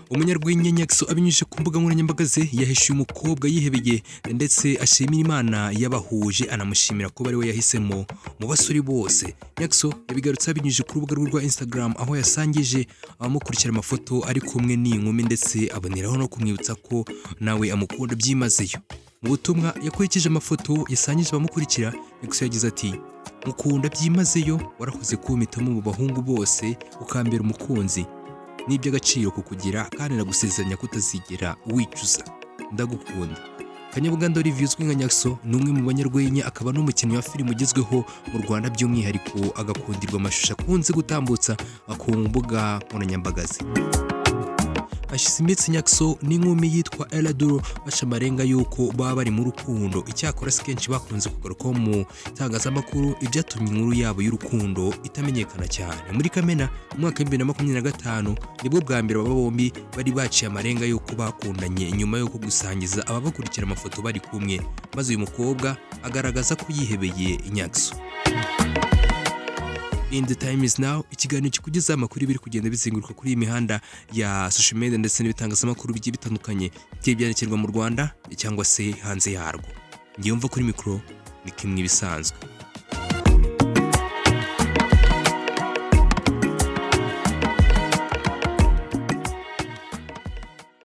Umunyarwenya Nyakso abinyujije ku mbuga nkoranyambaga ze yahishuye umukobwa yihebeye ndetse ashimira Imana yabahuje anamushimira ko bari we yahisemo mu basore bose. Nyakso yabigarutse abinyujije ku rubuga rwe rwa Instagram aho yasangije abamukurikira amafoto ari kumwe n'inkumi ndetse aboneraho no kumwibutsa ko nawe amukunda byimazeyo. Mu butumwa yakurikije amafoto yasangije abamukurikira, Nyakso yagize ati mukunda byimazeyo, warakoze kumpitamo mu bahungu bose ukambera umukunzi, ni iby'agaciro kukugira kandi nagusezeranya kutazigera wicuza, ndagukunda. Kanyabuganda Olivier uzwi nka Nyakso ni umwe mu banyarwenya, akaba n'umukinnyi wa filime ugezweho mu Rwanda by'umwihariko agakundirwa amashusho akunze gutambutsa ku mbuga nkoranyambaga ze. Hashize iminsi Nyakso n'inkumi yitwa Eladuro baca amarenga yuko baba bari mu rukundo, icyakora si kenshi bakunze kugarukaho mu itangazamakuru ibyatumye inkuru yabo y'urukundo itamenyekana cyane. Muri Kamena mu mwaka wa 2025 nibwo bwa mbere aba bombi bari baciye amarenga yuko bakundanye nyuma yo gusangiza ababakurikira amafoto bari kumwe, maze uyu mukobwa agaragaza ko yihebeye Nyakso. In the time is now, ikiganiro kikugezaho amakuru biri kugenda bizenguruka kuri iyi mihanda ya social media ndetse n'ibitangazamakuru bigiye bitandukanye byandikirwa mu Rwanda cyangwa se hanze yarwo. Ngiye umva kuri mikoro ni kimwe ibisanzwe.